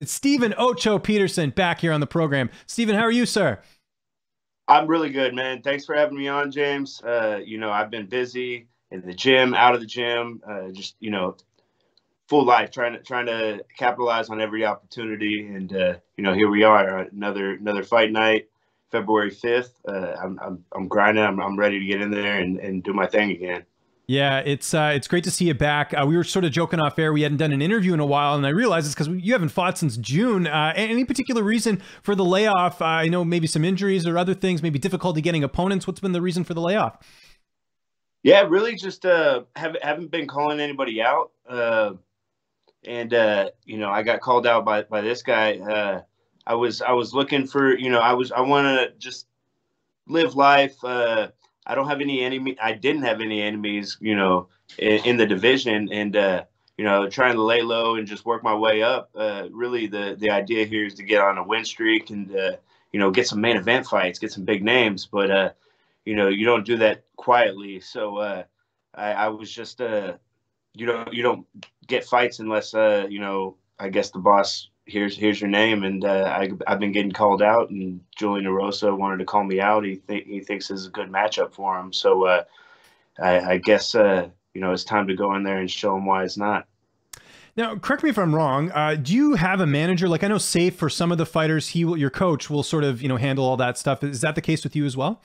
legend, Stephen Ocho Peterson, back here on the program. Stephen, how are you, sir? I'm really good, man. Thanks for having me on, James. I've been busy in the gym, out of the gym, just full life, trying to capitalize on every opportunity. And here we are, another fight night, February 5th. I'm grinding. I'm ready to get in there and do my thing again. Yeah, it's great to see you back. We were sort of joking off air. We hadn't done an interview in a while, and I realized it's because you haven't fought since June. Any particular reason for the layoff? I know maybe some injuries or other things, maybe difficulty getting opponents. What's been the reason for the layoff? Yeah, really just haven't been calling anybody out. I got called out by this guy. I was looking for, I want to just live life. I don't have any enemy. I didn't have any enemies, in the division, and trying to lay low and just work my way up. Really, the idea here is to get on a win streak and get some main event fights, get some big names. But you don't do that quietly. So I was just you don't get fights unless I guess the boss here's your name, and I've been getting called out, and Julian Erosa wanted to call me out. He thinks this is a good matchup for him. So I guess it's time to go in there and show him why it's not. Now, correct me if I'm wrong. Do you have a manager? Like, I know Safe, for some of the fighters, your coach will sort of handle all that stuff. Is that the case with you as well?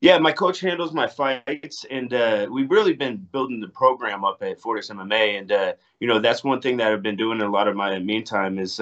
Yeah, my coach handles my fights, and we've really been building the program up at Fortis MMA. And, that's one thing that I've been doing in a lot of my meantime is,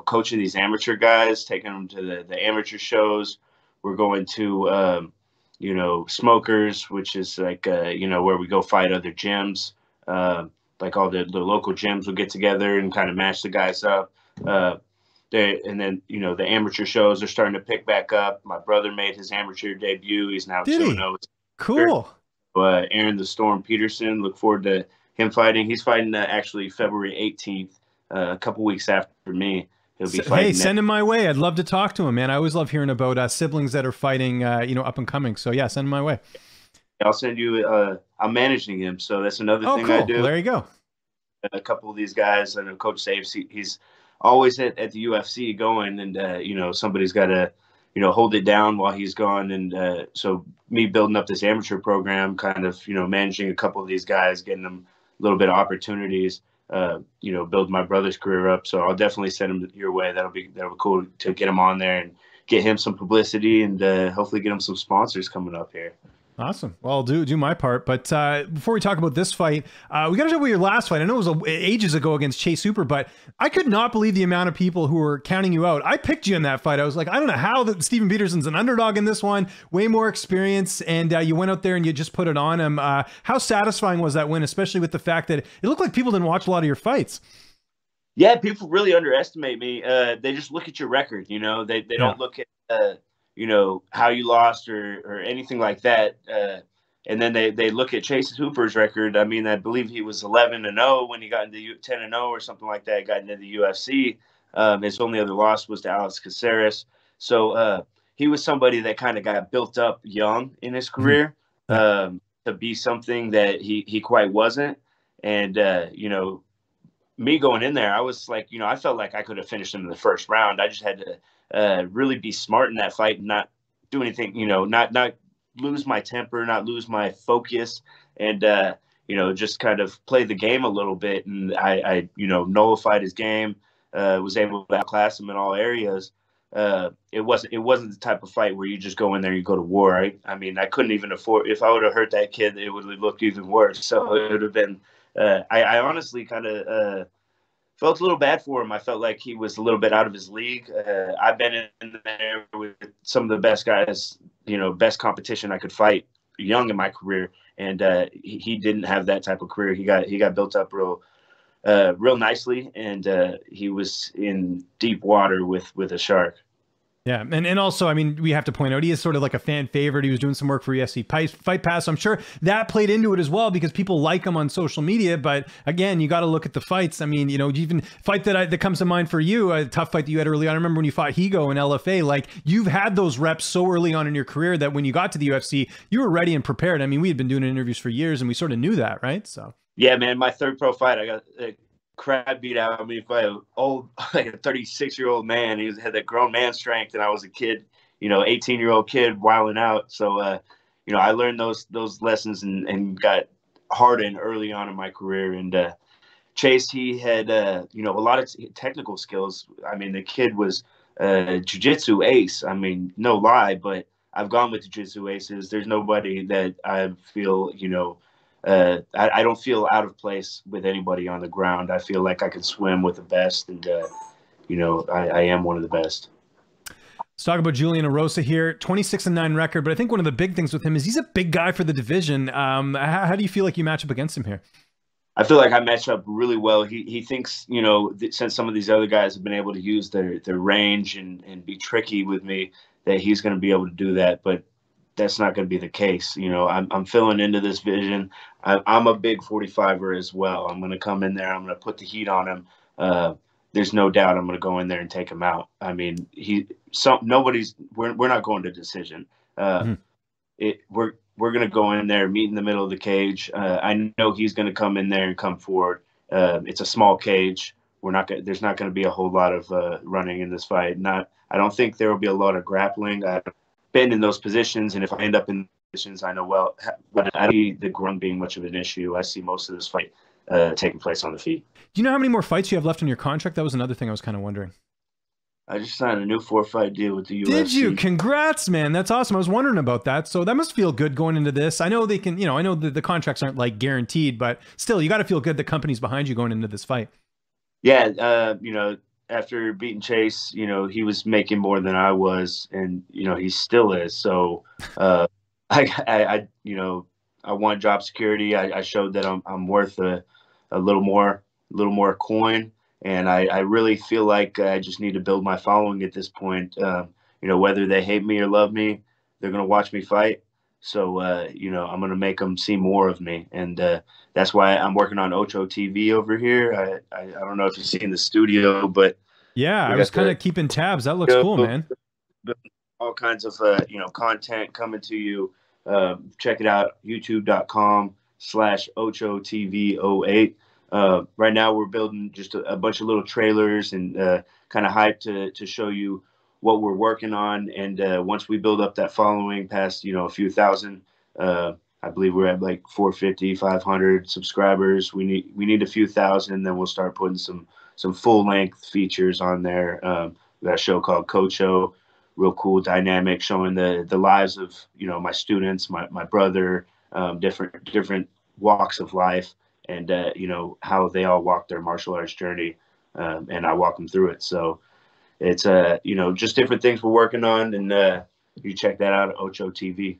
coaching these amateur guys, taking them to the amateur shows. We're going to, Smokers, which is like, where we go fight other gyms. Like all the local gyms will get together and kind of match the guys up. And then, the amateur shows are starting to pick back up. My brother made his amateur debut. He's now 2-0. Cool. Aaron the Storm Peterson, look forward to him fighting. He's fighting actually February 18th, a couple weeks after me. He'll be fighting. Hey, send him my way. I'd love to talk to him, man. I always love hearing about siblings that are fighting, up and coming. So, yeah, send him my way. I'll send you. I'm managing him, so that's another thing cool. I do. Well, there you go. A couple of these guys, I know Coach Saves, he's always at the UFC going, and somebody's got to hold it down while he's gone. And so me building up this amateur program, kind of managing a couple of these guys, getting them a little bit of opportunities, build my brother's career up. So I'll definitely send him your way. That'll be cool to get him on there and get him some publicity, and hopefully get him some sponsors coming up here. Awesome. Well, I'll do my part. But before we talk about this fight, we got to talk about your last fight. I know it was ages ago against Chase Hooper, but I could not believe the amount of people who were counting you out. I picked you in that fight. I was like, I don't know how that Stephen Peterson's an underdog in this one, way more experience, and you went out there and you just put it on him. How satisfying was that win, especially with the fact that it looked like people didn't watch a lot of your fights? Yeah, people really underestimate me. They just look at your record. They don't look at how you lost or anything like that. And then they look at Chase Hooper's record. I mean, I believe he was 11-0 when he got into 10-0 or something like that, got into the UFC. His only other loss was to Alex Caceres. So he was somebody that kind of got built up young in his career to be something that he quite wasn't. And, me going in there, I was like, I felt like I could have finished him in the first round. I just had to really be smart in that fight and not do anything, not lose my temper, not lose my focus, and just kind of play the game a little bit. And I nullified his game, was able to outclass him in all areas. It wasn't the type of fight where you just go in there and you go to war. I mean, I couldn't even afford. If I would have hurt that kid, it would have looked even worse. So it would have been. I honestly kind of felt a little bad for him. I felt like he was a little bit out of his league. I've been in there with some of the best guys, best competition I could fight young in my career, and he didn't have that type of career. He got built up real nicely, and he was in deep water with a shark. Yeah, and also, I mean, we have to point out, he is sort of like a fan favorite. He was doing some work for UFC Fight Pass. So I'm sure that played into it as well, because people like him on social media. But again, you got to look at the fights. I mean, even fight that comes to mind for you, a tough fight that you had early on. I remember when you fought Higo in LFA. Like, you've had those reps so early on in your career that when you got to the UFC, you were ready and prepared. I mean, we had been doing interviews for years, and we sort of knew that, right? So yeah, man, my third pro fight, I got crap beat out of me by an old, like a 36-year-old man. He had that grown man strength, and I was a kid, 18-year-old kid wilding out. So, I learned those lessons and got hardened early on in my career. And Chase, he had, a lot of technical skills. I mean, the kid was jiu-jitsu ace. I mean, no lie, but I've gone with jiu-jitsu aces. There's nobody that I feel, I don't feel out of place with anybody on the ground. I feel like I can swim with the best, and I am one of the best. Let's talk about Julian Erosa here. 26-9 record, but I think one of the big things with him is he's a big guy for the division. How do you feel like you match up against him here? I feel like I match up really well. He thinks, since some of these other guys have been able to use their range and be tricky with me, that he's going to be able to do that. But that's not going to be the case. I'm filling into this vision. I'm a big 45er as well. I'm going to come in there. I'm going to put the heat on him. There's no doubt I'm going to go in there and take him out. I mean, we're not going to decision. We're going to go in there, meet in the middle of the cage. I know he's going to come in there and come forward. It's a small cage. There's not going to be a whole lot of running in this fight. I don't think there will be a lot of grappling. I've been in those positions, and if I end up in positions, I know well, but I don't see the ground being much of an issue. I see most of this fight taking place on the feet. Do you know how many more fights you have left on your contract? That was another thing I was kind of wondering. I just signed a new 4-fight deal with the UFC. Did you? Congrats, man. That's awesome. I was wondering about that. So that must feel good going into this. I know they can, I know that the contracts aren't like guaranteed, but still, you got to feel good the company's behind you going into this fight. Yeah. After beating Chase, he was making more than I was, and, he still is. So I want job security. I showed that I'm worth a little more coin. And I really feel like I just need to build my following at this point. Whether they hate me or love me, they're going to watch me fight. So, I'm going to make them see more of me. And that's why I'm working on Ocho TV over here. I don't know if you've seen the studio, but yeah, I was kind of keeping tabs. That looks cool, man. All kinds of, content coming to you. Check it out, youtube.com/OchoTV08. Right now we're building just a bunch of little trailers and kind of hype to show you what we're working on. And once we build up that following past, a few thousand, I believe we're at like 450, 500 subscribers. We need a few thousand, then we'll start putting some full length features on there. We got a show called Cocho, real cool dynamic, showing the lives of, my students, my brother, different walks of life. And, how they all walk their martial arts journey, and I walk them through it. So it's, just different things we're working on, and you check that out at Ocho TV.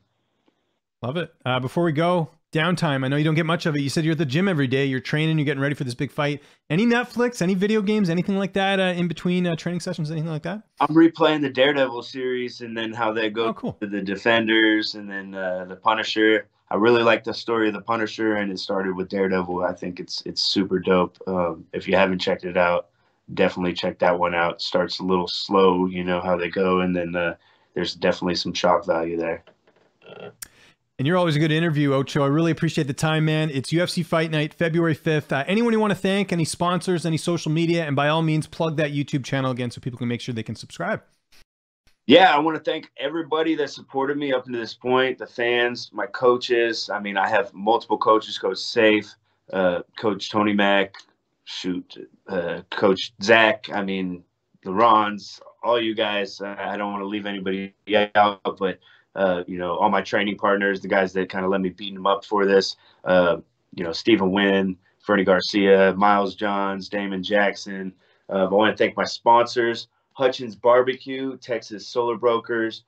Love it. Before we go, downtime. I know you don't get much of it. You said you're at the gym every day. You're training. You're getting ready for this big fight. Any Netflix, any video games, anything like that in between training sessions, anything like that? I'm replaying the Daredevil series, and then how they go cool. to the Defenders, and then the Punisher. I really like the story of the Punisher, and it started with Daredevil. I think it's super dope. If you haven't checked it out, definitely check that one out. It starts a little slow, how they go, and then there's definitely some shock value there. And you're always a good interview, Ocho. I really appreciate the time, man. It's UFC Fight Night, February 5th. Anyone you want to thank, any sponsors, any social media, and by all means, plug that YouTube channel again so people can make sure they can subscribe. Yeah, I want to thank everybody that supported me up to this point, the fans, my coaches. I mean, I have multiple coaches, Coach Safe, Coach Tony Mack, Coach Zach, I mean, the Rons, all you guys. I don't want to leave anybody out, but, all my training partners, the guys that kind of let me beat them up for this, Stephen Wynn, Fernie Garcia, Miles Johns, Damon Jackson. I want to thank my sponsors, Hutchins Barbecue, Texas Solar Brokers,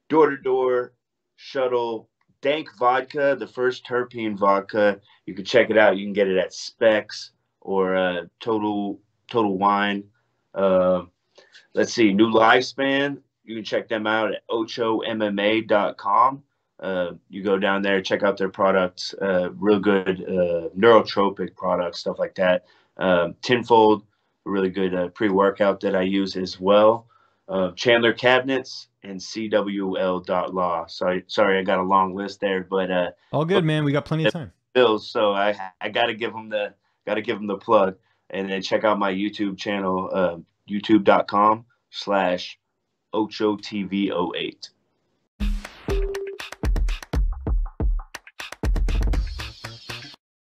Door to Door, Shuttle, Dank Vodka, the first terpene vodka. You can check it out. You can get it at Specs or Total Wine. Let's see, New Lifespan. You can check them out at ochomma.com. You go down there, check out their products, real good neurotropic products, stuff like that. Tenfold, a really good pre-workout that I use as well. Chandler Cabinets and CWL.law. Sorry, I got a long list there, but all good, man. We got plenty of time. Bills, so I got to give them the plug. and then check out my YouTube channel, youtube.com/OchoTV08.